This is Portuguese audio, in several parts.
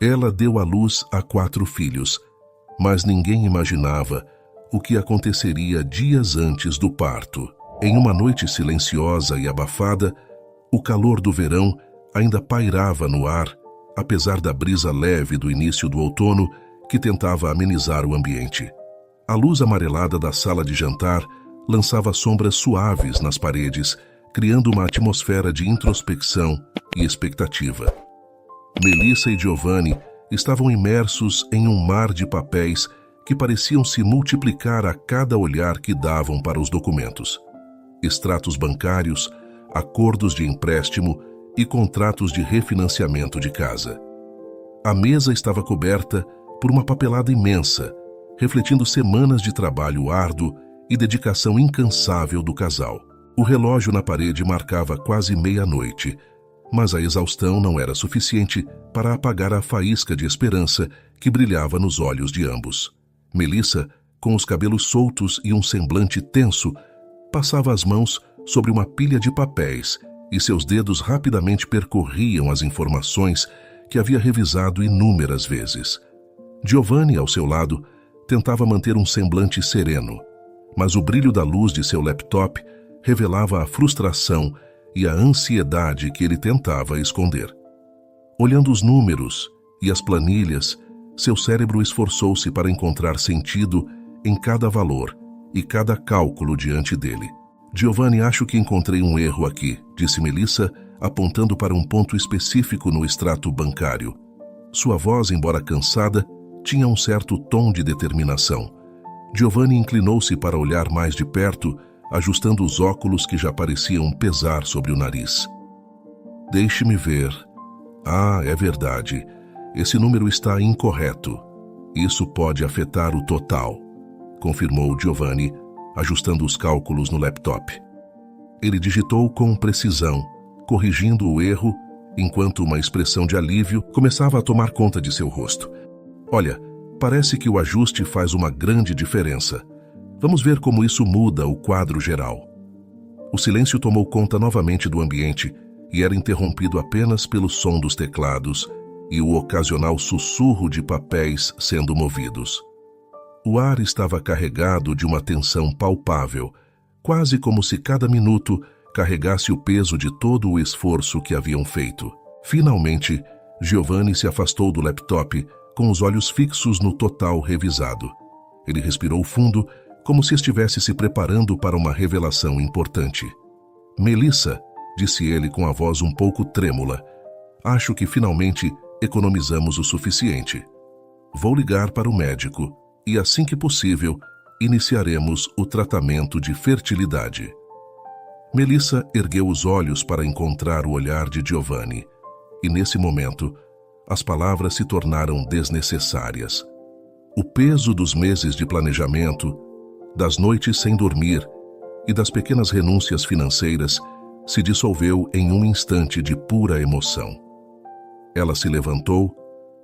Ela deu à luz a 4 filhos, mas ninguém imaginava o que aconteceria dias antes do parto. Em uma noite silenciosa e abafada, o calor do verão ainda pairava no ar, apesar da brisa leve do início do outono que tentava amenizar o ambiente. A luz amarelada da sala de jantar lançava sombras suaves nas paredes, criando uma atmosfera de introspecção e expectativa. Melissa e Giovanni estavam imersos em um mar de papéis que pareciam se multiplicar a cada olhar que davam para os documentos. Extratos bancários, acordos de empréstimo e contratos de refinanciamento de casa. A mesa estava coberta por uma papelada imensa, refletindo semanas de trabalho árduo e dedicação incansável do casal. O relógio na parede marcava quase meia-noite, mas a exaustão não era suficiente para apagar a faísca de esperança que brilhava nos olhos de ambos. Melissa, com os cabelos soltos e um semblante tenso, passava as mãos sobre uma pilha de papéis e seus dedos rapidamente percorriam as informações que havia revisado inúmeras vezes. Giovanni, ao seu lado, tentava manter um semblante sereno, mas o brilho da luz de seu laptop revelava a frustração e a ansiedade que ele tentava esconder. Olhando os números e as planilhas, seu cérebro esforçou-se para encontrar sentido em cada valor e cada cálculo diante dele. Giovanni, acho que encontrei um erro aqui, disse Melissa, apontando para um ponto específico no extrato bancário. Sua voz, embora cansada, tinha um certo tom de determinação. Giovanni inclinou-se para olhar mais de perto, ajustando os óculos que já pareciam pesar sobre o nariz. Deixe-me ver. Ah, é verdade. Esse número está incorreto. Isso pode afetar o total, confirmou Giovanni, ajustando os cálculos no laptop. Ele digitou com precisão, corrigindo o erro, enquanto uma expressão de alívio começava a tomar conta de seu rosto. Olha, parece que o ajuste faz uma grande diferença. Vamos ver como isso muda o quadro geral. O silêncio tomou conta novamente do ambiente e era interrompido apenas pelo som dos teclados e o ocasional sussurro de papéis sendo movidos. O ar estava carregado de uma tensão palpável, quase como se cada minuto carregasse o peso de todo o esforço que haviam feito. Finalmente, Giovanni se afastou do laptop com os olhos fixos no total revisado. Ele respirou fundo, como se estivesse se preparando para uma revelação importante. Melissa, disse ele com a voz um pouco trêmula, acho que finalmente economizamos o suficiente. Vou ligar para o médico e, assim que possível, iniciaremos o tratamento de fertilidade. Melissa ergueu os olhos para encontrar o olhar de Giovanni, e nesse momento, as palavras se tornaram desnecessárias. O peso dos meses de planejamento, das noites sem dormir e das pequenas renúncias financeiras se dissolveu em um instante de pura emoção. Ela se levantou,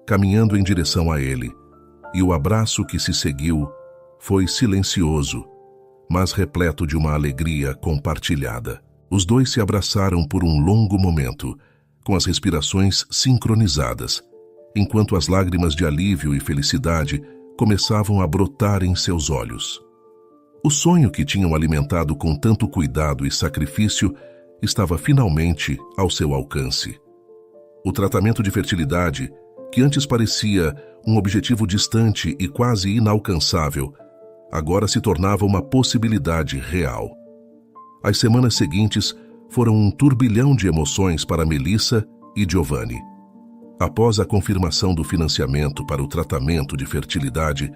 caminhando em direção a ele, e o abraço que se seguiu foi silencioso, mas repleto de uma alegria compartilhada. Os dois se abraçaram por um longo momento, com as respirações sincronizadas, enquanto as lágrimas de alívio e felicidade começavam a brotar em seus olhos. O sonho que tinham alimentado com tanto cuidado e sacrifício estava finalmente ao seu alcance. O tratamento de fertilidade, que antes parecia um objetivo distante e quase inalcançável, agora se tornava uma possibilidade real. As semanas seguintes foram um turbilhão de emoções para Melissa e Giovanni. Após a confirmação do financiamento para o tratamento de fertilidade,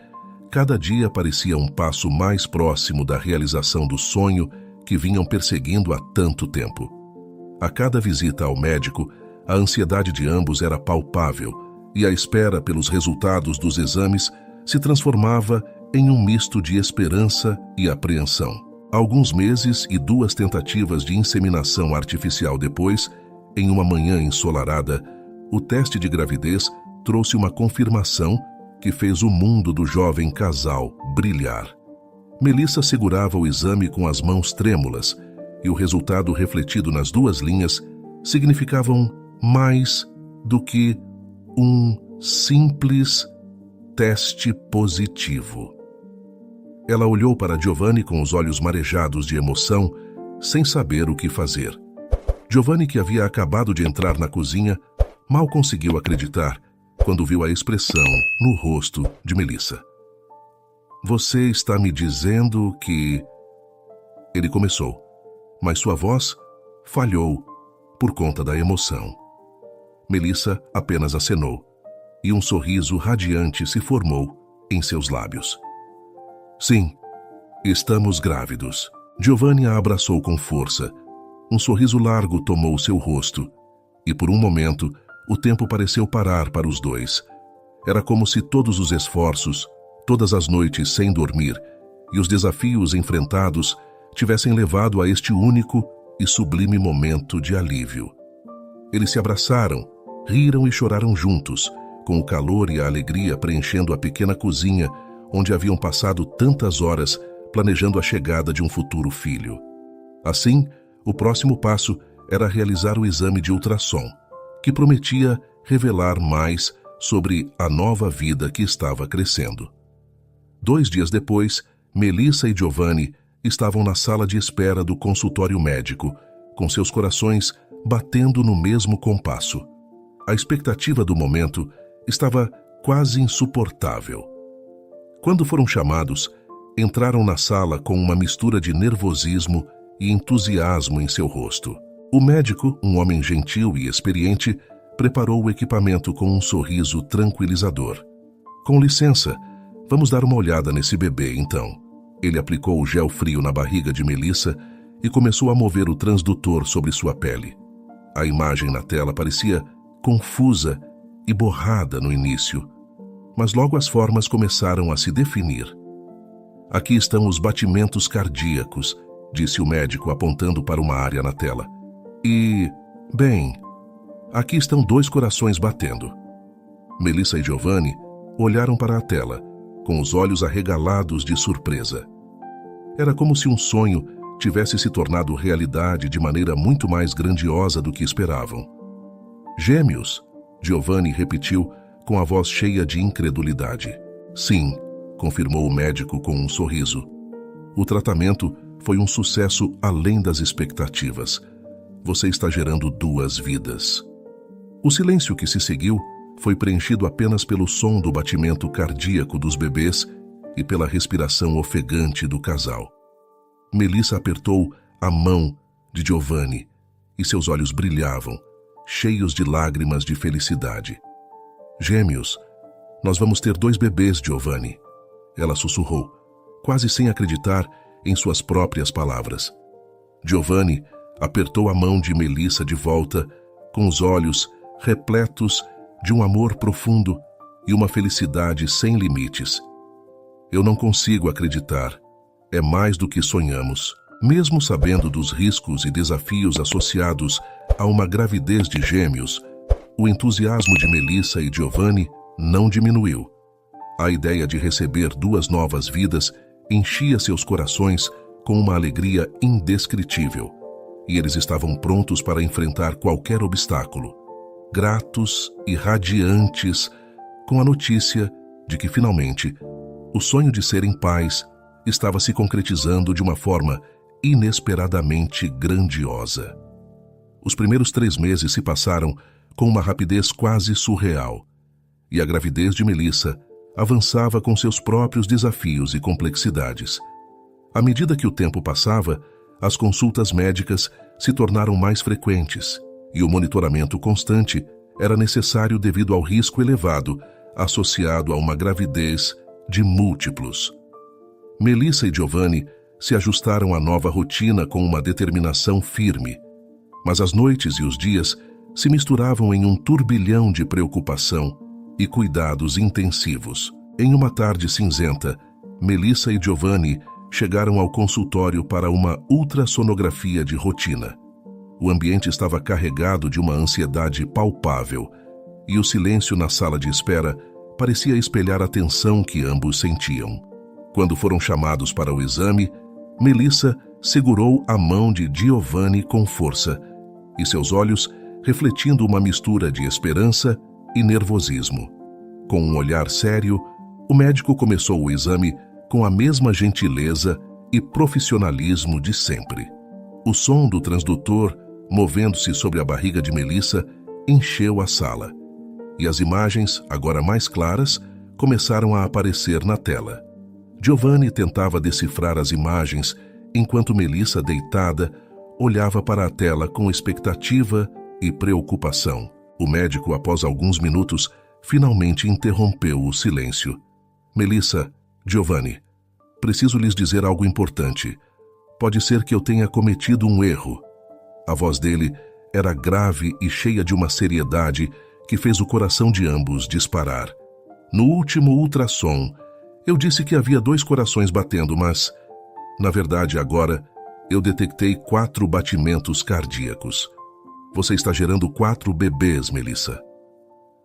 cada dia parecia um passo mais próximo da realização do sonho que vinham perseguindo há tanto tempo. A cada visita ao médico, a ansiedade de ambos era palpável e a espera pelos resultados dos exames se transformava em um misto de esperança e apreensão. Alguns meses e 2 tentativas de inseminação artificial depois, em uma manhã ensolarada, o teste de gravidez trouxe uma confirmação que fez o mundo do jovem casal brilhar. Melissa segurava o exame com as mãos trêmulas e o resultado refletido nas 2 linhas significavam mais do que um simples teste positivo. Ela olhou para Giovanni com os olhos marejados de emoção, sem saber o que fazer. Giovanni, que havia acabado de entrar na cozinha, mal conseguiu acreditar quando viu a expressão no rosto de Melissa. Você está me dizendo que... Ele começou, mas sua voz falhou por conta da emoção. Melissa apenas acenou, e um sorriso radiante se formou em seus lábios. Sim, estamos grávidos. Giovanni a abraçou com força. Um sorriso largo tomou seu rosto, e por um momento o tempo pareceu parar para os dois. Era como se todos os esforços, todas as noites sem dormir e os desafios enfrentados tivessem levado a este único e sublime momento de alívio. Eles se abraçaram, riram e choraram juntos, com o calor e a alegria preenchendo a pequena cozinha onde haviam passado tantas horas planejando a chegada de um futuro filho. Assim, o próximo passo era realizar o exame de ultrassom, que prometia revelar mais sobre a nova vida que estava crescendo. 2 dias depois, Melissa e Giovanni estavam na sala de espera do consultório médico, com seus corações batendo no mesmo compasso. A expectativa do momento estava quase insuportável. Quando foram chamados, entraram na sala com uma mistura de nervosismo e entusiasmo em seu rosto. O médico, um homem gentil e experiente, preparou o equipamento com um sorriso tranquilizador. Com licença, vamos dar uma olhada nesse bebê, então. Ele aplicou o gel frio na barriga de Melissa e começou a mover o transdutor sobre sua pele. A imagem na tela parecia confusa e borrada no início, mas logo as formas começaram a se definir. Aqui estão os batimentos cardíacos, disse o médico apontando para uma área na tela. E, bem, aqui estão 2 corações batendo. Melissa e Giovanni olharam para a tela, com os olhos arregalados de surpresa. Era como se um sonho tivesse se tornado realidade de maneira muito mais grandiosa do que esperavam. Gêmeos, Giovanni repetiu com a voz cheia de incredulidade. Sim, confirmou o médico com um sorriso. O tratamento foi um sucesso além das expectativas. Você está gerando 2 vidas. O silêncio que se seguiu foi preenchido apenas pelo som do batimento cardíaco dos bebês e pela respiração ofegante do casal. Melissa apertou a mão de Giovanni e seus olhos brilhavam, cheios de lágrimas de felicidade. Gêmeos, nós vamos ter 2 bebês, Giovanni. Ela sussurrou, quase sem acreditar em suas próprias palavras. Giovanni apertou a mão de Melissa de volta, com os olhos repletos de um amor profundo e uma felicidade sem limites. Eu não consigo acreditar. É mais do que sonhamos. Mesmo sabendo dos riscos e desafios associados a uma gravidez de gêmeos, o entusiasmo de Melissa e Giovanni não diminuiu. A ideia de receber 2 novas vidas enchia seus corações com uma alegria indescritível, e eles estavam prontos para enfrentar qualquer obstáculo, gratos e radiantes com a notícia de que, finalmente, o sonho de serem pais estava se concretizando de uma forma inesperadamente grandiosa. Os primeiros 3 meses se passaram com uma rapidez quase surreal, e a gravidez de Melissa avançava com seus próprios desafios e complexidades. À medida que o tempo passava, as consultas médicas se tornaram mais frequentes e o monitoramento constante era necessário devido ao risco elevado associado a uma gravidez de múltiplos. Melissa e Giovanni se ajustaram à nova rotina com uma determinação firme, mas as noites e os dias se misturavam em um turbilhão de preocupação e cuidados intensivos. Em uma tarde cinzenta, Melissa e Giovanni chegaram ao consultório para uma ultrassonografia de rotina. O ambiente estava carregado de uma ansiedade palpável e o silêncio na sala de espera parecia espelhar a tensão que ambos sentiam. Quando foram chamados para o exame, Melissa segurou a mão de Giovanni com força e seus olhos refletindo uma mistura de esperança e nervosismo. Com um olhar sério, o médico começou o exame com a mesma gentileza e profissionalismo de sempre. O som do transdutor, movendo-se sobre a barriga de Melissa, encheu a sala. E as imagens, agora mais claras, começaram a aparecer na tela. Giovanni tentava decifrar as imagens, enquanto Melissa, deitada, olhava para a tela com expectativa e preocupação. O médico, após alguns minutos, finalmente interrompeu o silêncio. Melissa, Giovanni, preciso lhes dizer algo importante. Pode ser que eu tenha cometido um erro. A voz dele era grave e cheia de uma seriedade que fez o coração de ambos disparar. No último ultrassom, eu disse que havia 2 corações batendo, mas, na verdade, agora, eu detectei 4 batimentos cardíacos. Você está gerando 4 bebês, Melissa.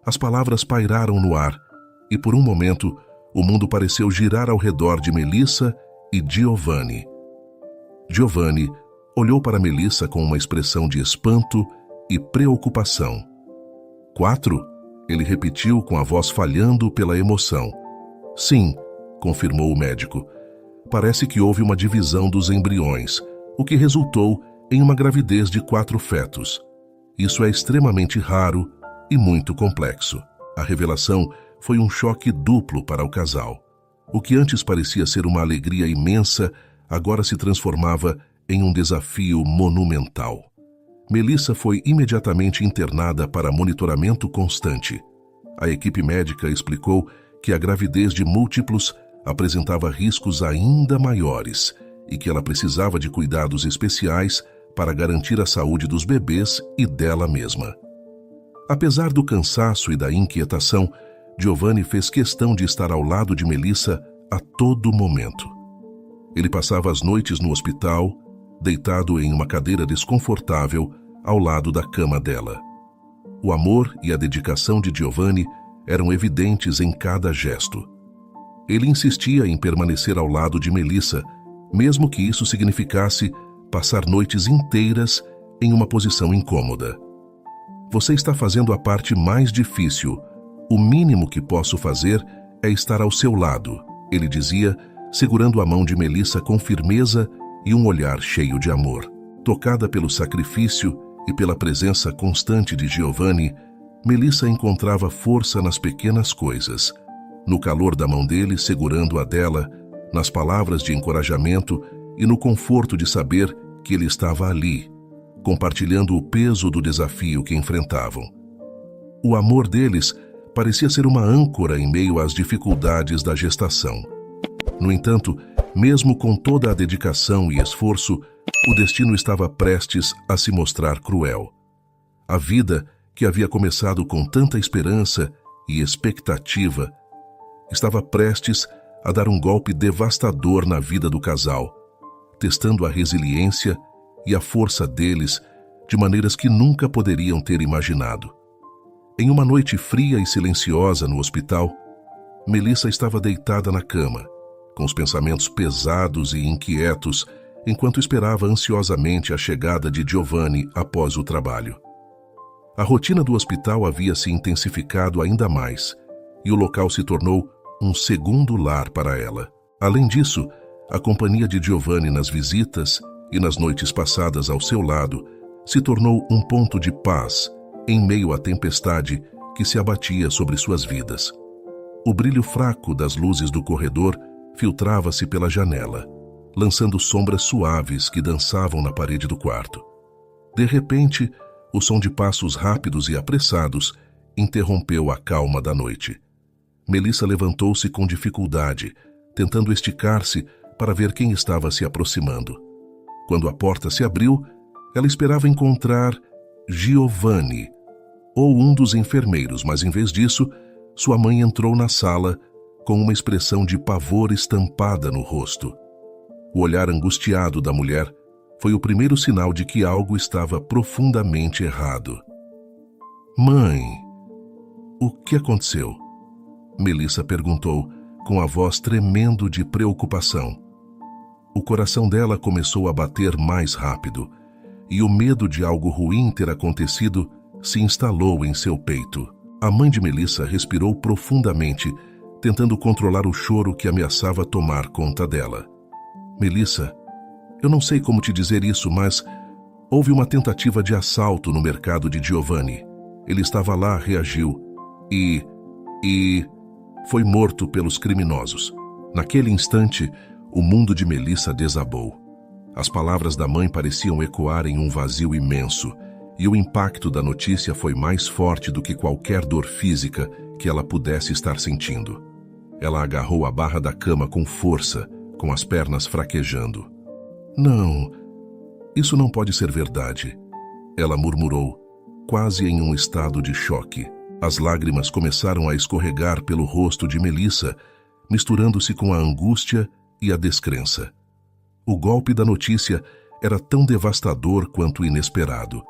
As palavras pairaram no ar, e por um momento, o mundo pareceu girar ao redor de Melissa e Giovanni. Giovanni olhou para Melissa com uma expressão de espanto e preocupação. 4? Ele repetiu com a voz falhando pela emoção. Sim, confirmou o médico. Parece que houve uma divisão dos embriões, o que resultou em uma gravidez de 4 fetos. Isso é extremamente raro e muito complexo. A revelação foi um choque duplo para o casal. O que antes parecia ser uma alegria imensa, agora se transformava em um desafio monumental. Melissa foi imediatamente internada para monitoramento constante. A equipe médica explicou que a gravidez de múltiplos apresentava riscos ainda maiores e que ela precisava de cuidados especiais para garantir a saúde dos bebês e dela mesma. Apesar do cansaço e da inquietação, Giovanni fez questão de estar ao lado de Melissa a todo momento. Ele passava as noites no hospital, deitado em uma cadeira desconfortável ao lado da cama dela. O amor e a dedicação de Giovanni eram evidentes em cada gesto. Ele insistia em permanecer ao lado de Melissa, mesmo que isso significasse passar noites inteiras em uma posição incômoda. Você está fazendo a parte mais difícil. O mínimo que posso fazer é estar ao seu lado, ele dizia, segurando a mão de Melissa com firmeza e um olhar cheio de amor. Tocada pelo sacrifício e pela presença constante de Giovanni, Melissa encontrava força nas pequenas coisas, no calor da mão dele segurando a dela, nas palavras de encorajamento e no conforto de saber que ele estava ali, compartilhando o peso do desafio que enfrentavam. O amor deles parecia ser uma âncora em meio às dificuldades da gestação. No entanto, mesmo com toda a dedicação e esforço, o destino estava prestes a se mostrar cruel. A vida, que havia começado com tanta esperança e expectativa, estava prestes a dar um golpe devastador na vida do casal, testando a resiliência e a força deles de maneiras que nunca poderiam ter imaginado. Em uma noite fria e silenciosa no hospital, Melissa estava deitada na cama, com os pensamentos pesados e inquietos, enquanto esperava ansiosamente a chegada de Giovanni após o trabalho. A rotina do hospital havia se intensificado ainda mais, e o local se tornou um segundo lar para ela. Além disso, a companhia de Giovanni nas visitas e nas noites passadas ao seu lado se tornou um ponto de paz em meio à tempestade que se abatia sobre suas vidas. O brilho fraco das luzes do corredor filtrava-se pela janela, lançando sombras suaves que dançavam na parede do quarto. De repente, o som de passos rápidos e apressados interrompeu a calma da noite. Melissa levantou-se com dificuldade, tentando esticar-se para ver quem estava se aproximando. Quando a porta se abriu, ela esperava encontrar Giovanni ou um dos enfermeiros, mas em vez disso, sua mãe entrou na sala com uma expressão de pavor estampada no rosto. O olhar angustiado da mulher foi o primeiro sinal de que algo estava profundamente errado. "Mãe, o que aconteceu?" Melissa perguntou, com a voz tremendo de preocupação. O coração dela começou a bater mais rápido, e o medo de algo ruim ter acontecido se instalou em seu peito. A mãe de Melissa respirou profundamente, tentando controlar o choro que ameaçava tomar conta dela. Melissa, eu não sei como te dizer isso, mas houve uma tentativa de assalto no mercado de Giovanni. Ele estava lá, reagiu e foi morto pelos criminosos. Naquele instante, o mundo de Melissa desabou. As palavras da mãe pareciam ecoar em um vazio imenso, e o impacto da notícia foi mais forte do que qualquer dor física que ela pudesse estar sentindo. Ela agarrou a barra da cama com força, com as pernas fraquejando. Não, isso não pode ser verdade, ela murmurou, quase em um estado de choque. As lágrimas começaram a escorregar pelo rosto de Melissa, misturando-se com a angústia e a descrença. O golpe da notícia era tão devastador quanto inesperado.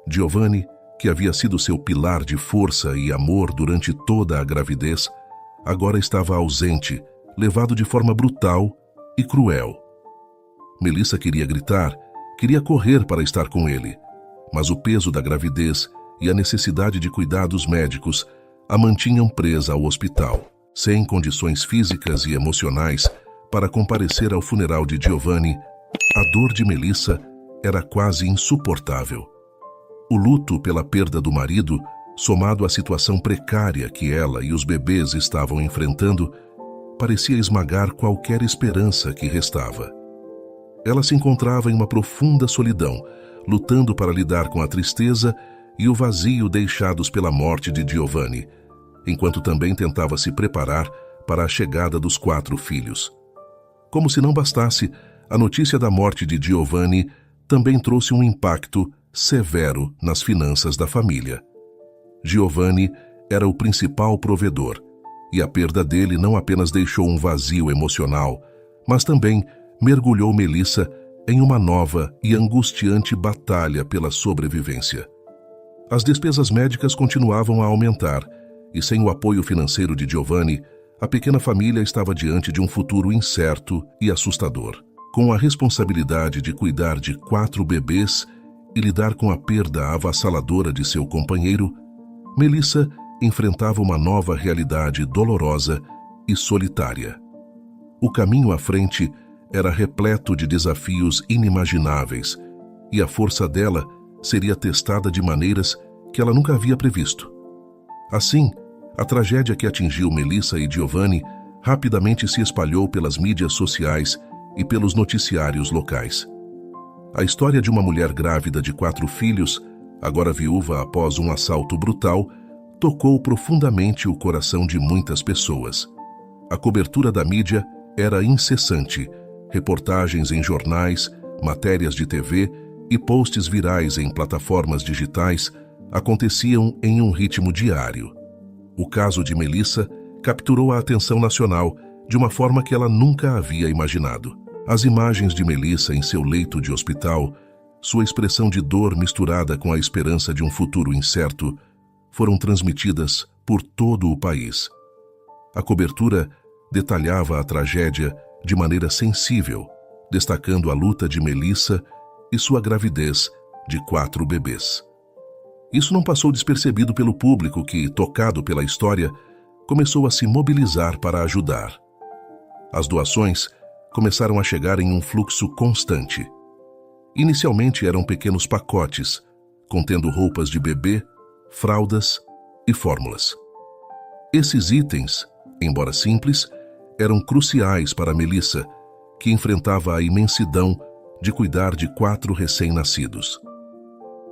Giovanni, que havia sido seu pilar de força e amor durante toda a gravidez, agora estava ausente, levado de forma brutal e cruel. Melissa queria gritar, queria correr para estar com ele, mas o peso da gravidez e a necessidade de cuidados médicos a mantinham presa ao hospital, sem condições físicas e emocionais para comparecer ao funeral de Giovanni. A dor de Melissa era quase insuportável. O luto pela perda do marido, somado à situação precária que ela e os bebês estavam enfrentando, parecia esmagar qualquer esperança que restava. Ela se encontrava em uma profunda solidão, lutando para lidar com a tristeza e o vazio deixados pela morte de Giovanni, enquanto também tentava se preparar para a chegada dos 4 filhos. Como se não bastasse, a notícia da morte de Giovanni também trouxe um impacto severo nas finanças da família. Giovanni era o principal provedor, e a perda dele não apenas deixou um vazio emocional, mas também mergulhou Melissa em uma nova e angustiante batalha pela sobrevivência. As despesas médicas continuavam a aumentar, e sem o apoio financeiro de Giovanni, a pequena família estava diante de um futuro incerto e assustador. Com a responsabilidade de cuidar de 4 bebês e lidar com a perda avassaladora de seu companheiro, Melissa enfrentava uma nova realidade dolorosa e solitária. O caminho à frente era repleto de desafios inimagináveis, e a força dela seria testada de maneiras que ela nunca havia previsto. Assim, a tragédia que atingiu Melissa e Giovanni rapidamente se espalhou pelas mídias sociais e pelos noticiários locais. A história de uma mulher grávida de 4 filhos, agora viúva após um assalto brutal, tocou profundamente o coração de muitas pessoas. A cobertura da mídia era incessante, reportagens em jornais, matérias de TV e posts virais em plataformas digitais aconteciam em um ritmo diário. O caso de Melissa capturou a atenção nacional de uma forma que ela nunca havia imaginado. As imagens de Melissa em seu leito de hospital, sua expressão de dor misturada com a esperança de um futuro incerto, foram transmitidas por todo o país. A cobertura detalhava a tragédia de maneira sensível, destacando a luta de Melissa e sua gravidez de 4 bebês. Isso não passou despercebido pelo público que, tocado pela história, começou a se mobilizar para ajudar. As doações começaram a chegar em um fluxo constante. Inicialmente eram pequenos pacotes, contendo roupas de bebê, fraldas e fórmulas. Esses itens, embora simples, eram cruciais para Melissa, que enfrentava a imensidão de cuidar de 4 recém-nascidos.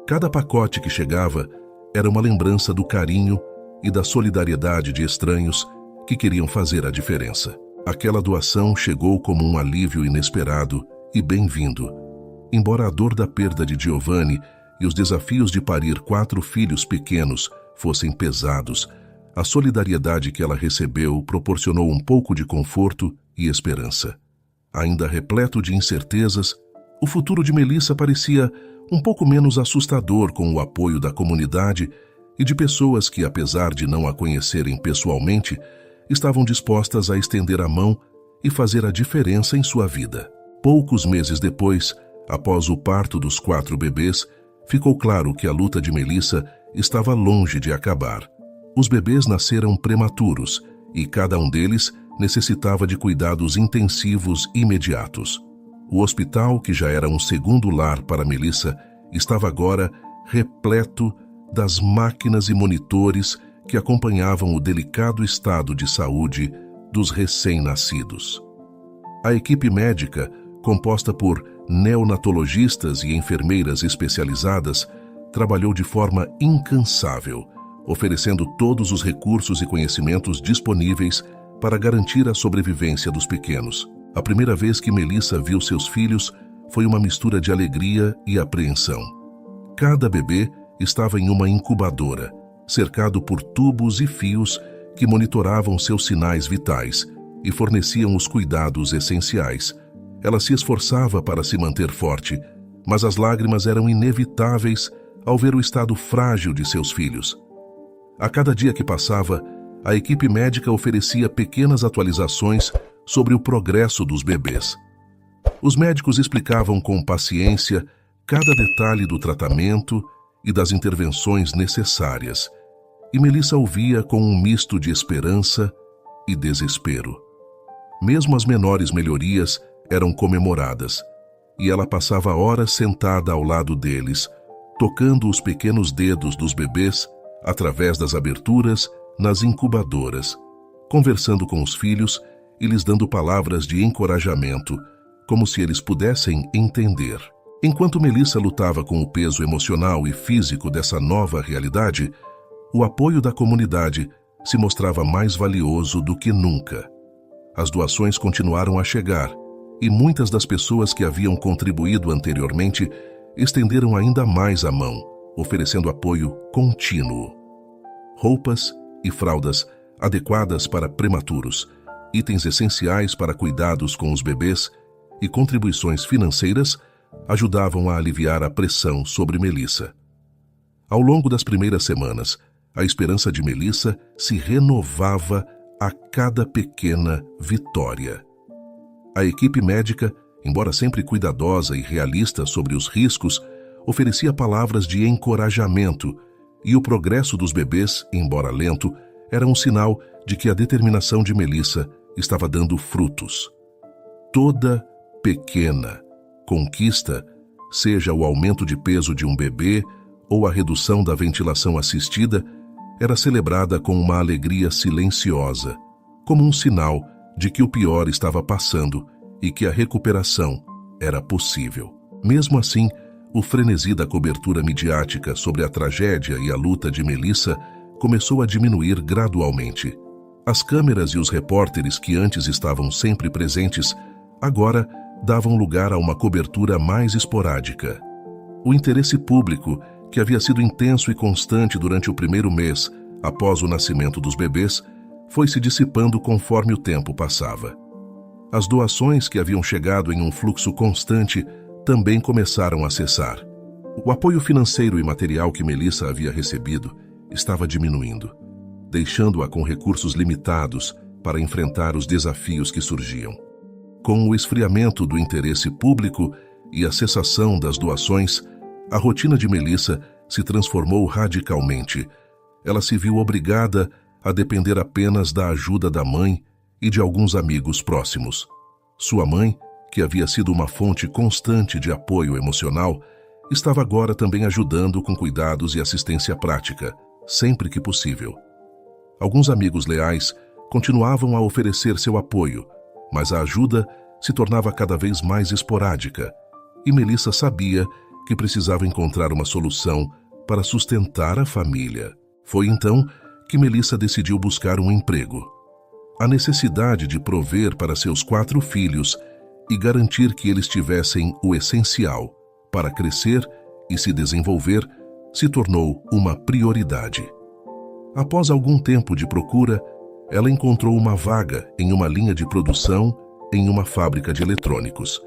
Cada pacote que chegava era uma lembrança do carinho e da solidariedade de estranhos que queriam fazer a diferença. Aquela doação chegou como um alívio inesperado e bem-vindo. Embora a dor da perda de Giovanni e os desafios de parir 4 filhos pequenos fossem pesados, a solidariedade que ela recebeu proporcionou um pouco de conforto e esperança. Ainda repleto de incertezas, o futuro de Melissa parecia um pouco menos assustador com o apoio da comunidade e de pessoas que, apesar de não a conhecerem pessoalmente, estavam dispostas a estender a mão e fazer a diferença em sua vida. Poucos meses depois, após o parto dos 4 bebês, ficou claro que a luta de Melissa estava longe de acabar. Os bebês nasceram prematuros e cada um deles necessitava de cuidados intensivos imediatos. O hospital, que já era um segundo lar para Melissa, estava agora repleto das máquinas e monitores que acompanhavam o delicado estado de saúde dos recém-nascidos. A equipe médica, composta por neonatologistas e enfermeiras especializadas, trabalhou de forma incansável, oferecendo todos os recursos e conhecimentos disponíveis para garantir a sobrevivência dos pequenos. A primeira vez que Melissa viu seus filhos foi uma mistura de alegria e apreensão. Cada bebê estava em uma incubadora, cercado por tubos e fios que monitoravam seus sinais vitais e forneciam os cuidados essenciais. Ela se esforçava para se manter forte, mas as lágrimas eram inevitáveis ao ver o estado frágil de seus filhos. A cada dia que passava, a equipe médica oferecia pequenas atualizações sobre o progresso dos bebês. Os médicos explicavam com paciência cada detalhe do tratamento e das intervenções necessárias, e Melissa ouvia com um misto de esperança e desespero. Mesmo as menores melhorias eram comemoradas, e ela passava horas sentada ao lado deles, tocando os pequenos dedos dos bebês através das aberturas nas incubadoras, conversando com os filhos e lhes dando palavras de encorajamento, como se eles pudessem entender. Enquanto Melissa lutava com o peso emocional e físico dessa nova realidade, o apoio da comunidade se mostrava mais valioso do que nunca. As doações continuaram a chegar, e muitas das pessoas que haviam contribuído anteriormente estenderam ainda mais a mão, oferecendo apoio contínuo. Roupas e fraldas adequadas para prematuros, itens essenciais para cuidados com os bebês e contribuições financeiras ajudavam a aliviar a pressão sobre Melissa. Ao longo das primeiras semanas, a esperança de Melissa se renovava a cada pequena vitória. A equipe médica, embora sempre cuidadosa e realista sobre os riscos, oferecia palavras de encorajamento, e o progresso dos bebês, embora lento, era um sinal de que a determinação de Melissa estava dando frutos. Toda pequena conquista, seja o aumento de peso de um bebê ou a redução da ventilação assistida, era celebrada com uma alegria silenciosa, como um sinal de que o pior estava passando e que a recuperação era possível. Mesmo assim, o frenesi da cobertura midiática sobre a tragédia e a luta de Melissa começou a diminuir gradualmente. As câmeras e os repórteres que antes estavam sempre presentes, agora davam lugar a uma cobertura mais esporádica. O interesse público, que havia sido intenso e constante durante o primeiro mês após o nascimento dos bebês, foi se dissipando conforme o tempo passava. As doações, que haviam chegado em um fluxo constante, também começaram a cessar. O apoio financeiro e material que Melissa havia recebido estava diminuindo, deixando-a com recursos limitados para enfrentar os desafios que surgiam. Com o esfriamento do interesse público e a cessação das doações, a rotina de Melissa se transformou radicalmente. Ela se viu obrigada a depender apenas da ajuda da mãe e de alguns amigos próximos. Sua mãe, que havia sido uma fonte constante de apoio emocional, estava agora também ajudando com cuidados e assistência prática, sempre que possível. Alguns amigos leais continuavam a oferecer seu apoio, mas a ajuda se tornava cada vez mais esporádica, e Melissa sabia que precisava encontrar uma solução para sustentar a família. Foi então que Melissa decidiu buscar um emprego. A necessidade de prover para seus 4 filhos e garantir que eles tivessem o essencial para crescer e se desenvolver se tornou uma prioridade. Após algum tempo de procura, ela encontrou uma vaga em uma linha de produção em uma fábrica de eletrônicos.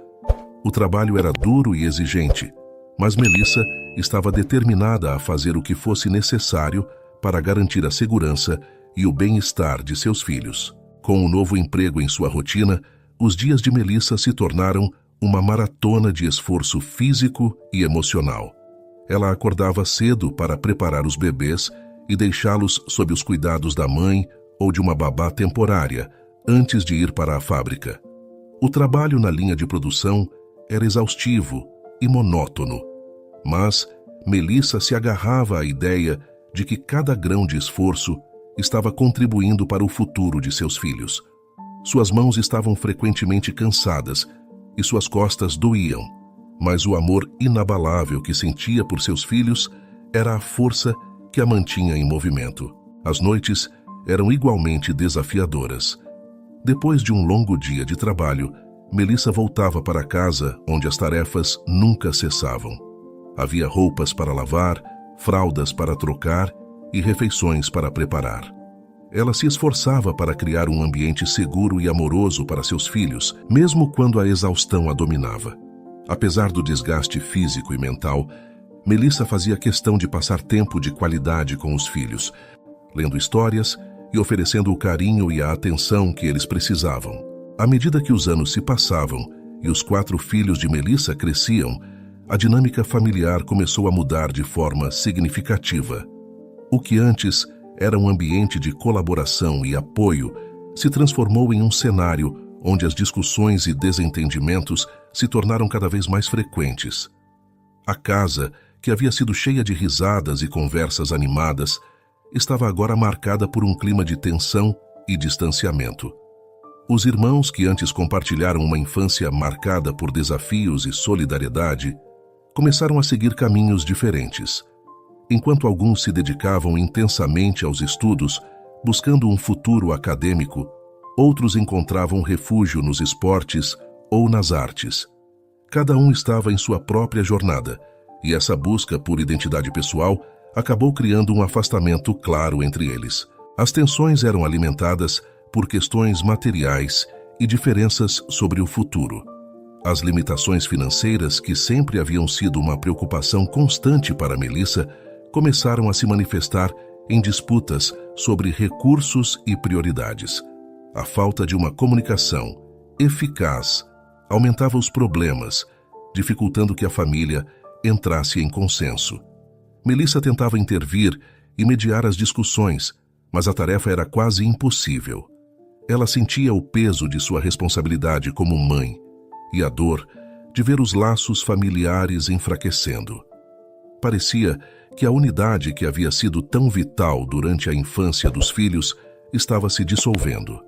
O trabalho era duro e exigente, mas Melissa estava determinada a fazer o que fosse necessário para garantir a segurança e o bem-estar de seus filhos. Com o novo emprego em sua rotina, os dias de Melissa se tornaram uma maratona de esforço físico e emocional. Ela acordava cedo para preparar os bebês e deixá-los sob os cuidados da mãe ou de uma babá temporária antes de ir para a fábrica. O trabalho na linha de produção era exaustivo e monótono, mas Melissa se agarrava à ideia de que cada grão de esforço estava contribuindo para o futuro de seus filhos. Suas mãos estavam frequentemente cansadas e suas costas doíam, mas o amor inabalável que sentia por seus filhos era a força que a mantinha em movimento. As noites eram igualmente desafiadoras. Depois de um longo dia de trabalho, Melissa voltava para casa, onde as tarefas nunca cessavam. Havia roupas para lavar, fraldas para trocar e refeições para preparar. Ela se esforçava para criar um ambiente seguro e amoroso para seus filhos, mesmo quando a exaustão a dominava. Apesar do desgaste físico e mental, Melissa fazia questão de passar tempo de qualidade com os filhos, lendo histórias e oferecendo o carinho e a atenção que eles precisavam. À medida que os anos se passavam e os 4 filhos de Melissa cresciam, a dinâmica familiar começou a mudar de forma significativa. O que antes era um ambiente de colaboração e apoio se transformou em um cenário onde as discussões e desentendimentos se tornaram cada vez mais frequentes. A casa, que havia sido cheia de risadas e conversas animadas, estava agora marcada por um clima de tensão e distanciamento. Os irmãos que antes compartilharam uma infância marcada por desafios e solidariedade começaram a seguir caminhos diferentes. Enquanto alguns se dedicavam intensamente aos estudos, buscando um futuro acadêmico, outros encontravam refúgio nos esportes ou nas artes. Cada um estava em sua própria jornada, e essa busca por identidade pessoal acabou criando um afastamento claro entre eles. As tensões eram alimentadas por questões materiais e diferenças sobre o futuro. As limitações financeiras, que sempre haviam sido uma preocupação constante para Melissa, começaram a se manifestar em disputas sobre recursos e prioridades. A falta de uma comunicação eficaz aumentava os problemas, dificultando que a família entrasse em consenso. Melissa tentava intervir e mediar as discussões, mas a tarefa era quase impossível. Ela sentia o peso de sua responsabilidade como mãe e a dor de ver os laços familiares enfraquecendo. Parecia que a unidade que havia sido tão vital durante a infância dos filhos estava se dissolvendo.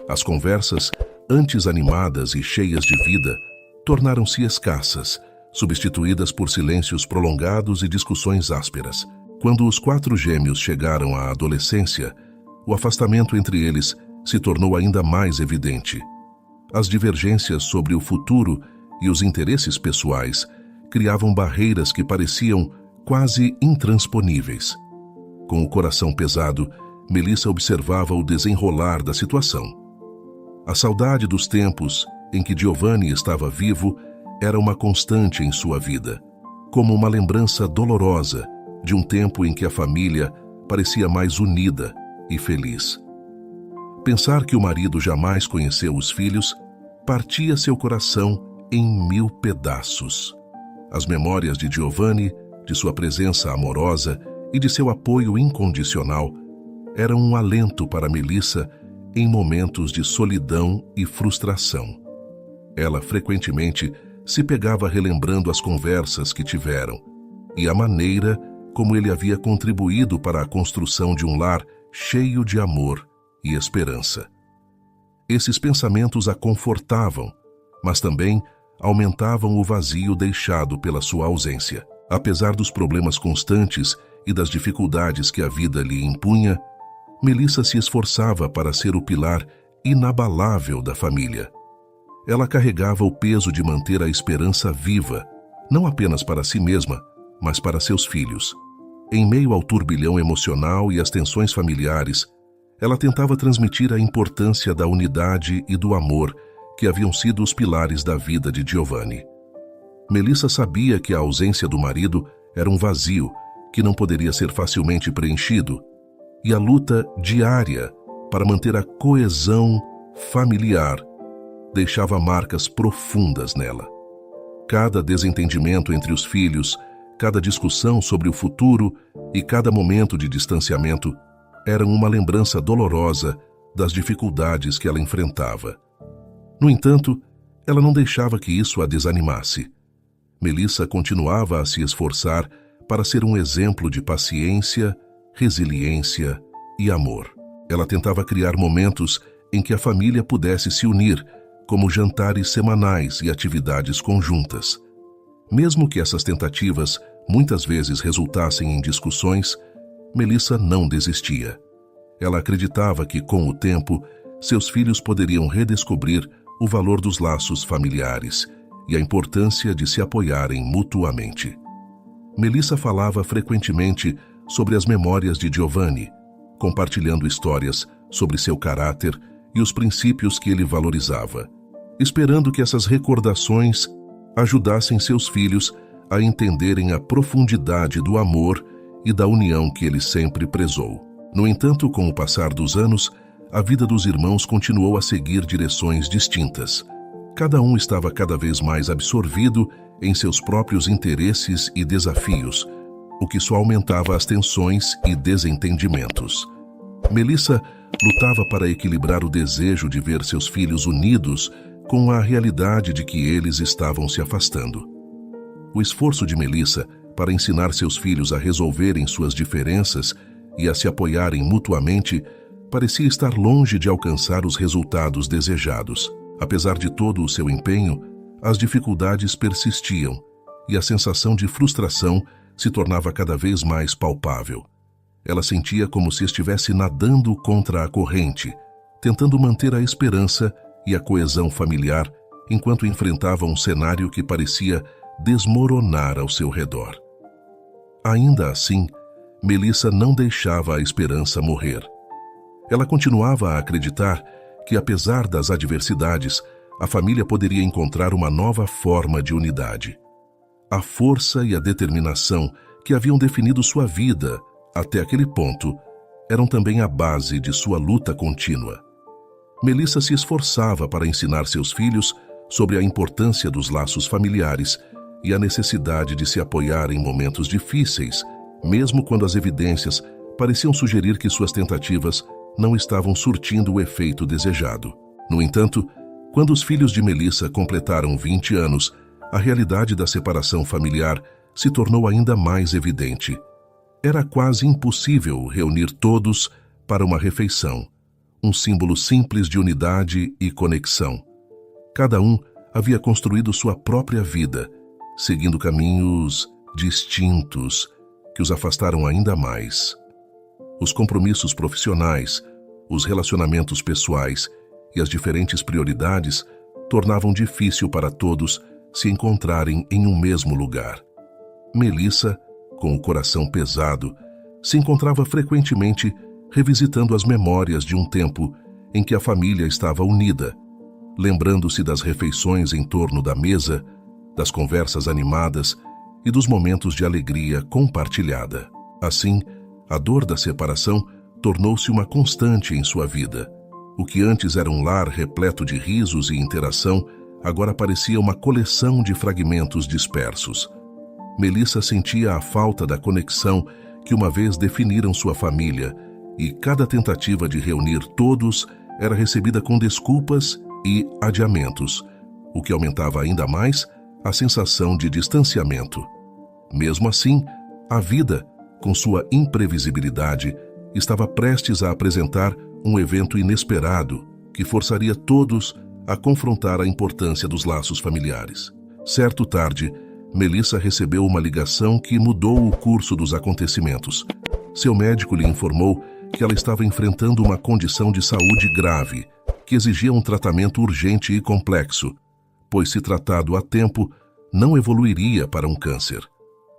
As conversas, antes animadas e cheias de vida, tornaram-se escassas, substituídas por silêncios prolongados e discussões ásperas. Quando os 4 gêmeos chegaram à adolescência, o afastamento entre eles se tornou ainda mais evidente. As divergências sobre o futuro e os interesses pessoais criavam barreiras que pareciam quase intransponíveis. Com o coração pesado, Melissa observava o desenrolar da situação. A saudade dos tempos em que Giovanni estava vivo era uma constante em sua vida, como uma lembrança dolorosa de um tempo em que a família parecia mais unida e feliz. Pensar que o marido jamais conheceu os filhos partia seu coração em 1000 pedaços. As memórias de Giovanni, de sua presença amorosa e de seu apoio incondicional eram um alento para Melissa em momentos de solidão e frustração. Ela frequentemente se pegava relembrando as conversas que tiveram e a maneira como ele havia contribuído para a construção de um lar cheio de amor e esperança. Esses pensamentos a confortavam, mas também aumentavam o vazio deixado pela sua ausência. Apesar dos problemas constantes e das dificuldades que a vida lhe impunha, Melissa se esforçava para ser o pilar inabalável da família. Ela carregava o peso de manter a esperança viva, não apenas para si mesma, mas para seus filhos. Em meio ao turbilhão emocional e às tensões familiares, ela tentava transmitir a importância da unidade e do amor que haviam sido os pilares da vida de Giovanni. Melissa sabia que a ausência do marido era um vazio que não poderia ser facilmente preenchido, e a luta diária para manter a coesão familiar deixava marcas profundas nela. Cada desentendimento entre os filhos, Cada discussão sobre o futuro e cada momento de distanciamento eram uma lembrança dolorosa das dificuldades que ela enfrentava. No entanto, ela não deixava que isso a desanimasse. Melissa continuava a se esforçar para ser um exemplo de paciência, resiliência e amor. Ela tentava criar momentos em que a família pudesse se unir, como jantares semanais e atividades conjuntas. Mesmo que essas tentativas muitas vezes resultassem em discussões, Melissa não desistia. Ela acreditava que, com o tempo, seus filhos poderiam redescobrir o valor dos laços familiares e a importância de se apoiarem mutuamente. Melissa falava frequentemente sobre as memórias de Giovanni, compartilhando histórias sobre seu caráter e os princípios que ele valorizava, esperando que essas recordações ajudassem seus filhos a entenderem a profundidade do amor e da união que ele sempre prezou. No entanto, com o passar dos anos, a vida dos irmãos continuou a seguir direções distintas. Cada um estava cada vez mais absorvido em seus próprios interesses e desafios, o que só aumentava as tensões e desentendimentos. Melissa lutava para equilibrar o desejo de ver seus filhos unidos com a realidade de que eles estavam se afastando. O esforço de Melissa para ensinar seus filhos a resolverem suas diferenças e a se apoiarem mutuamente parecia estar longe de alcançar os resultados desejados. Apesar de todo o seu empenho, as dificuldades persistiam e a sensação de frustração se tornava cada vez mais palpável. Ela sentia como se estivesse nadando contra a corrente, tentando manter a esperança e a coesão familiar enquanto enfrentava um cenário que parecia desmoronar ao seu redor. Ainda assim, Melissa não deixava a esperança morrer. Ela continuava a acreditar que, apesar das adversidades, a família poderia encontrar uma nova forma de unidade. A força e a determinação que haviam definido sua vida até aquele ponto eram também a base de sua luta contínua. Melissa se esforçava para ensinar seus filhos sobre a importância dos laços familiares e a necessidade de se apoiar em momentos difíceis, mesmo quando as evidências pareciam sugerir que suas tentativas não estavam surtindo o efeito desejado. No entanto, quando os filhos de Melissa completaram 20 anos, a realidade da separação familiar se tornou ainda mais evidente. Era quase impossível reunir todos para uma refeição, um símbolo simples de unidade e conexão. Cada um havia construído sua própria vida, seguindo caminhos distintos que os afastaram ainda mais. Os compromissos profissionais, os relacionamentos pessoais e as diferentes prioridades tornavam difícil para todos se encontrarem em um mesmo lugar. Melissa, com o coração pesado, se encontrava frequentemente revisitando as memórias de um tempo em que a família estava unida, lembrando-se das refeições em torno da mesa, das conversas animadas e dos momentos de alegria compartilhada. Assim, a dor da separação tornou-se uma constante em sua vida. O que antes era um lar repleto de risos e interação, agora parecia uma coleção de fragmentos dispersos. Melissa sentia a falta da conexão que uma vez definiram sua família, e cada tentativa de reunir todos era recebida com desculpas e adiamentos, o que aumentava ainda mais a sensação de distanciamento. Mesmo assim, a vida, com sua imprevisibilidade, estava prestes a apresentar um evento inesperado que forçaria todos a confrontar a importância dos laços familiares. Certa tarde, Melissa recebeu uma ligação que mudou o curso dos acontecimentos. Seu médico lhe informou que ela estava enfrentando uma condição de saúde grave, que exigia um tratamento urgente e complexo, pois, se tratado a tempo, não evoluiria para um câncer.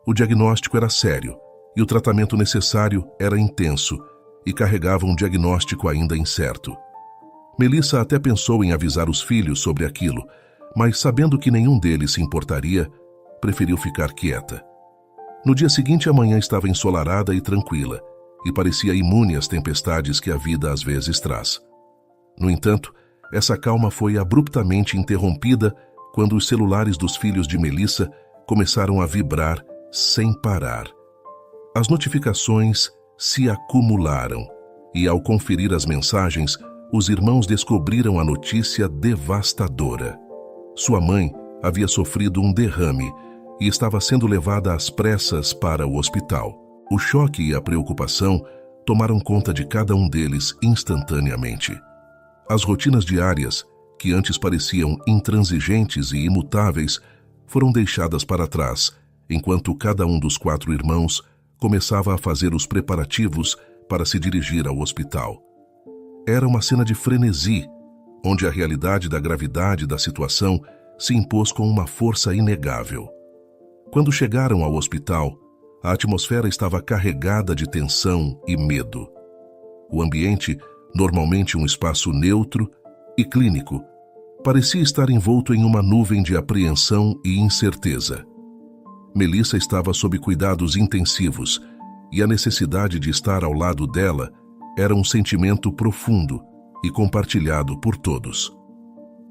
O diagnóstico era sério e o tratamento necessário era intenso e carregava um diagnóstico ainda incerto. Melissa até pensou em avisar os filhos sobre aquilo, mas, sabendo que nenhum deles se importaria, preferiu ficar quieta. No dia seguinte, a manhã estava ensolarada e tranquila, e parecia imune às tempestades que a vida às vezes traz. No entanto, essa calma foi abruptamente interrompida quando os celulares dos filhos de Melissa começaram a vibrar sem parar. As notificações se acumularam e, ao conferir as mensagens, os irmãos descobriram a notícia devastadora. Sua mãe havia sofrido um derrame e estava sendo levada às pressas para o hospital. O choque e a preocupação tomaram conta de cada um deles instantaneamente. As rotinas diárias, que antes pareciam intransigentes e imutáveis, foram deixadas para trás, enquanto cada um dos 4 irmãos começava a fazer os preparativos para se dirigir ao hospital. Era uma cena de frenesi, onde a realidade da gravidade da situação se impôs com uma força inegável. Quando chegaram ao hospital, a atmosfera estava carregada de tensão e medo. O ambiente, normalmente um espaço neutro e clínico, parecia estar envolto em uma nuvem de apreensão e incerteza. Melissa estava sob cuidados intensivos e a necessidade de estar ao lado dela era um sentimento profundo e compartilhado por todos.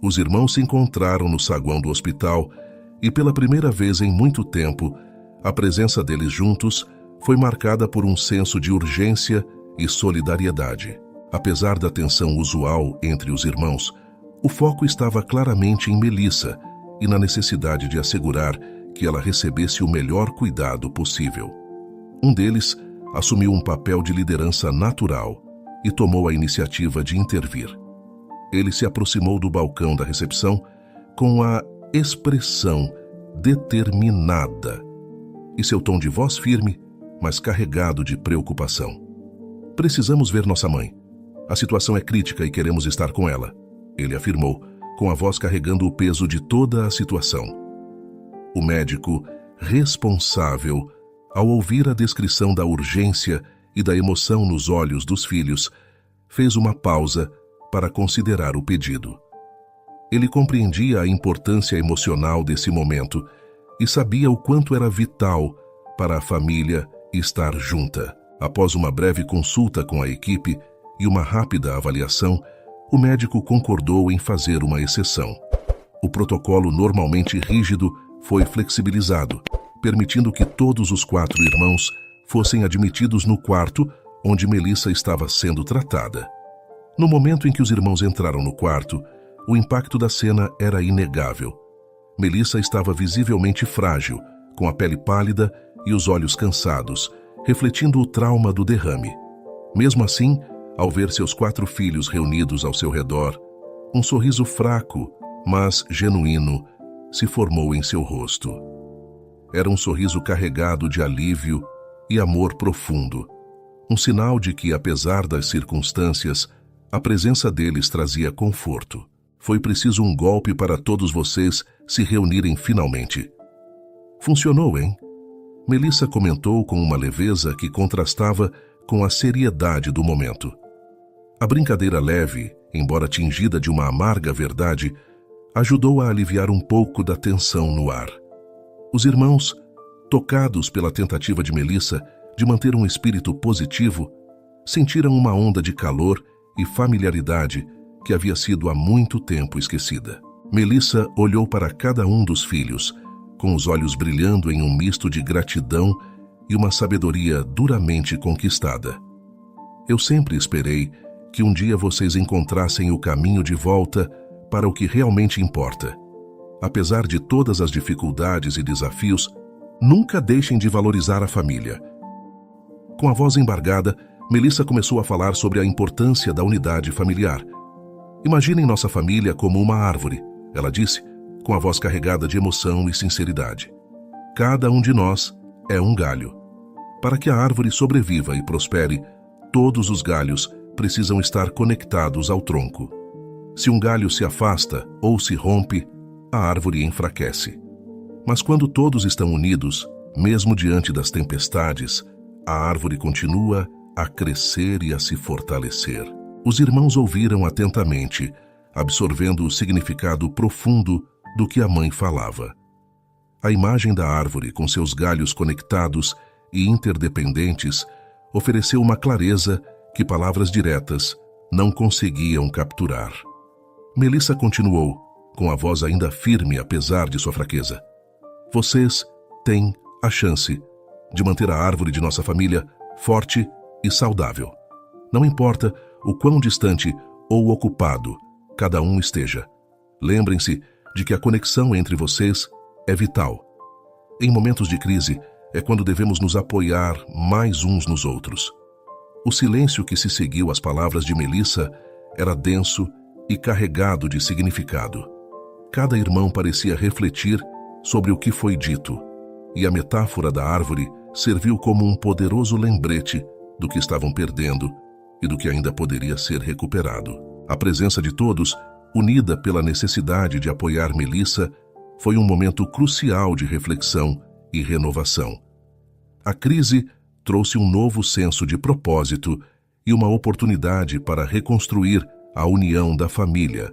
Os irmãos se encontraram no saguão do hospital e, pela primeira vez em muito tempo, a presença deles juntos foi marcada por um senso de urgência e solidariedade. Apesar da tensão usual entre os irmãos, o foco estava claramente em Melissa e na necessidade de assegurar que ela recebesse o melhor cuidado possível. Um deles assumiu um papel de liderança natural e tomou a iniciativa de intervir. Ele se aproximou do balcão da recepção com a expressão determinada e seu tom de voz firme, mas carregado de preocupação. "Precisamos ver nossa mãe. A situação é crítica e queremos estar com ela", ele afirmou, com a voz carregando o peso de toda a situação. O médico responsável, ao ouvir a descrição da urgência e da emoção nos olhos dos filhos, fez uma pausa para considerar o pedido. Ele compreendia a importância emocional desse momento e sabia o quanto era vital para a família estar junta. Após uma breve consulta com a equipe e uma rápida avaliação, o médico concordou em fazer uma exceção. O protocolo normalmente rígido foi flexibilizado, permitindo que todos os 4 irmãos fossem admitidos no quarto onde Melissa estava sendo tratada. No momento em que os irmãos entraram no quarto, o impacto da cena era inegável. Melissa estava visivelmente frágil, com a pele pálida e os olhos cansados, refletindo o trauma do derrame. Mesmo assim, ao ver seus 4 filhos reunidos ao seu redor, um sorriso fraco, mas genuíno, se formou em seu rosto. Era um sorriso carregado de alívio e amor profundo, um sinal de que, apesar das circunstâncias, a presença deles trazia conforto. "Foi preciso um golpe para todos vocês se reunirem finalmente." "Funcionou, hein?" Melissa comentou com uma leveza que contrastava com a seriedade do momento. A brincadeira leve, embora tingida de uma amarga verdade, ajudou a aliviar um pouco da tensão no ar. Os irmãos, tocados pela tentativa de Melissa de manter um espírito positivo, sentiram uma onda de calor e familiaridade que havia sido há muito tempo esquecida. Melissa olhou para cada um dos filhos, com os olhos brilhando em um misto de gratidão e uma sabedoria duramente conquistada. "Eu sempre esperei que um dia vocês encontrassem o caminho de volta para o que realmente importa. Apesar de todas as dificuldades e desafios, nunca deixem de valorizar a família." Com a voz embargada, Melissa começou a falar sobre a importância da unidade familiar. "Imaginem nossa família como uma árvore", ela disse, com a voz carregada de emoção e sinceridade. "Cada um de nós é um galho. Para que a árvore sobreviva e prospere, todos os galhos precisam estar conectados ao tronco. Se um galho se afasta ou se rompe, a árvore enfraquece. Mas quando todos estão unidos, mesmo diante das tempestades, a árvore continua a crescer e a se fortalecer." Os irmãos ouviram atentamente, absorvendo o significado profundo do que a mãe falava. A imagem da árvore, com seus galhos conectados e interdependentes, ofereceu uma clareza que palavras diretas não conseguiam capturar. Melissa continuou, com a voz ainda firme apesar de sua fraqueza. "Vocês têm a chance de manter a árvore de nossa família forte e saudável. Não importa o quão distante ou ocupado cada um esteja. Lembrem-se de que a conexão entre vocês é vital. Em momentos de crise, é quando devemos nos apoiar mais uns nos outros. O silêncio que se seguiu às palavras de Melissa era denso e carregado de significado. Cada irmão parecia refletir sobre o que foi dito, e a metáfora da árvore serviu como um poderoso lembrete do que estavam perdendo e do que ainda poderia ser recuperado. A presença de todos, unida pela necessidade de apoiar Melissa, foi um momento crucial de reflexão e renovação. A crise trouxe um novo senso de propósito e uma oportunidade para reconstruir a união da família,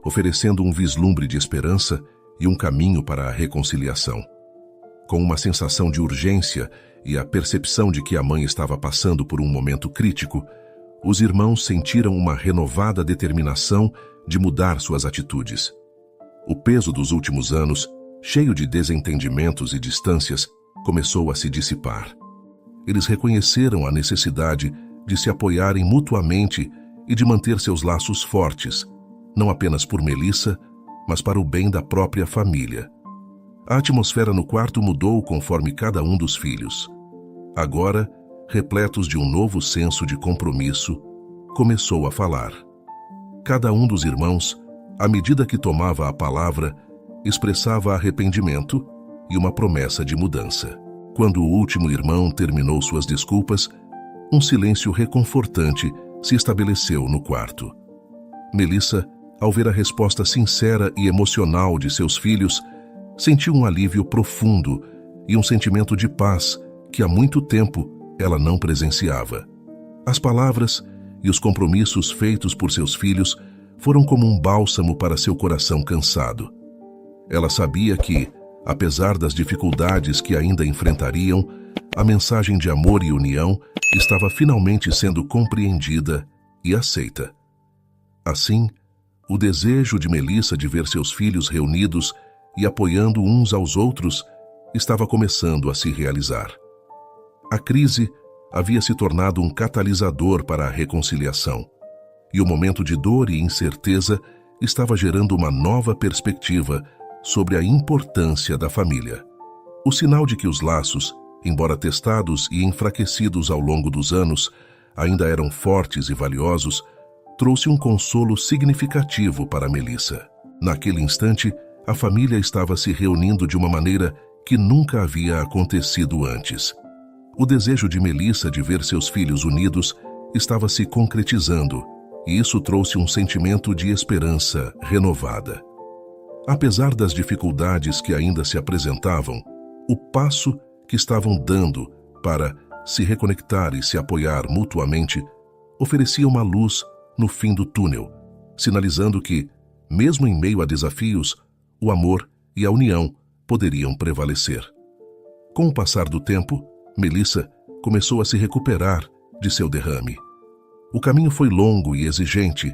oferecendo um vislumbre de esperança e um caminho para a reconciliação. Com uma sensação de urgência e a percepção de que a mãe estava passando por um momento crítico, os irmãos sentiram uma renovada determinação de mudar suas atitudes. O peso dos últimos anos, cheio de desentendimentos e distâncias, começou a se dissipar. Eles reconheceram a necessidade de se apoiarem mutuamente e de manter seus laços fortes, não apenas por Melissa, mas para o bem da própria família. A atmosfera no quarto mudou conforme cada um dos filhos. Agora, repletos de um novo senso de compromisso, começou a falar. Cada um dos irmãos, à medida que tomava a palavra, expressava arrependimento e uma promessa de mudança. Quando o último irmão terminou suas desculpas, um silêncio reconfortante se estabeleceu no quarto. Melissa, ao ver a resposta sincera e emocional de seus filhos, sentiu um alívio profundo e um sentimento de paz que há muito tempo ela não presenciava. As palavras e os compromissos feitos por seus filhos foram como um bálsamo para seu coração cansado. Ela sabia que, apesar das dificuldades que ainda enfrentariam, a mensagem de amor e união estava finalmente sendo compreendida e aceita. Assim, o desejo de Melissa de ver seus filhos reunidos e apoiando uns aos outros estava começando a se realizar. A crise havia se tornado um catalisador para a reconciliação, e o momento de dor e incerteza estava gerando uma nova perspectiva sobre a importância da família. O sinal de que os laços, embora testados e enfraquecidos ao longo dos anos, ainda eram fortes e valiosos, trouxe um consolo significativo para Melissa. Naquele instante, a família estava se reunindo de uma maneira que nunca havia acontecido antes. O desejo de Melissa de ver seus filhos unidos estava se concretizando, e isso trouxe um sentimento de esperança renovada. Apesar das dificuldades que ainda se apresentavam, o passo que estavam dando para se reconectar e se apoiar mutuamente oferecia uma luz no fim do túnel, sinalizando que, mesmo em meio a desafios, o amor e a união poderiam prevalecer. Com o passar do tempo, Melissa começou a se recuperar de seu derrame. O caminho foi longo e exigente,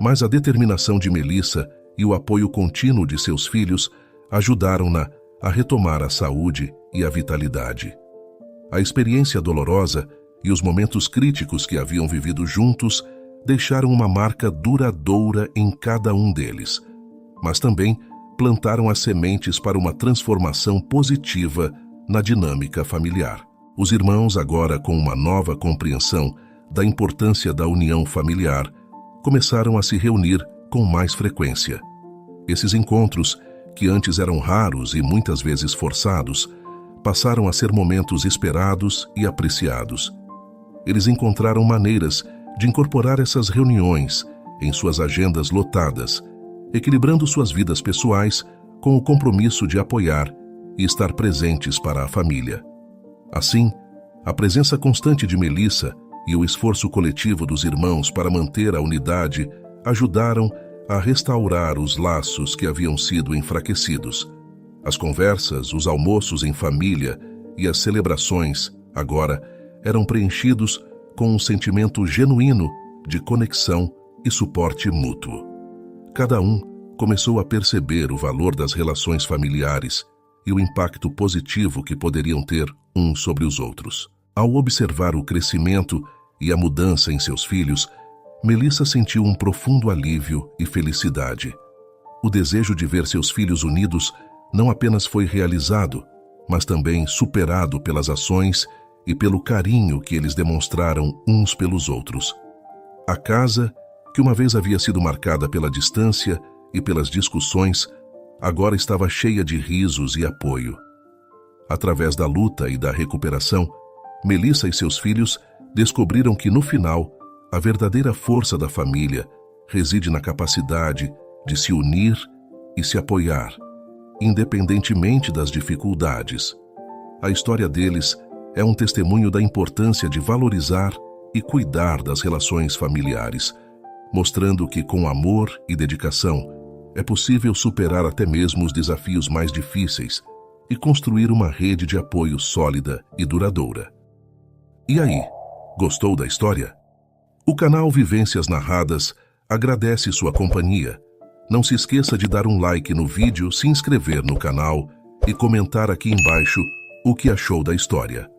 mas a determinação de Melissa e o apoio contínuo de seus filhos ajudaram-na a retomar a saúde e a vitalidade. A experiência dolorosa e os momentos críticos que haviam vivido juntos deixaram uma marca duradoura em cada um deles, mas também plantaram as sementes para uma transformação positiva na dinâmica familiar. Os irmãos, agora com uma nova compreensão da importância da união familiar, começaram a se reunir com mais frequência. Esses encontros, que antes eram raros e muitas vezes forçados, passaram a ser momentos esperados e apreciados. Eles encontraram maneiras de incorporar essas reuniões em suas agendas lotadas, equilibrando suas vidas pessoais com o compromisso de apoiar e estar presentes para a família. Assim, a presença constante de Melissa e o esforço coletivo dos irmãos para manter a unidade ajudaram a restaurar os laços que haviam sido enfraquecidos. As conversas, os almoços em família e as celebrações, agora, eram preenchidos com um sentimento genuíno de conexão e suporte mútuo. Cada um começou a perceber o valor das relações familiares e o impacto positivo que poderiam ter uns sobre os outros. Ao observar o crescimento e a mudança em seus filhos, Melissa sentiu um profundo alívio e felicidade. O desejo de ver seus filhos unidos não apenas foi realizado, mas também superado pelas ações e pelo carinho que eles demonstraram uns pelos outros. A casa, que uma vez havia sido marcada pela distância e pelas discussões, agora estava cheia de risos e apoio. Através da luta e da recuperação, Melissa e seus filhos descobriram que, no final, a verdadeira força da família reside na capacidade de se unir e se apoiar, independentemente das dificuldades. A história deles é um testemunho da importância de valorizar e cuidar das relações familiares, mostrando que, com amor e dedicação, é possível superar até mesmo os desafios mais difíceis e construir uma rede de apoio sólida e duradoura. E aí, gostou da história? O canal Vivências Narradas agradece sua companhia. Não se esqueça de dar um like no vídeo, se inscrever no canal e comentar aqui embaixo o que achou da história.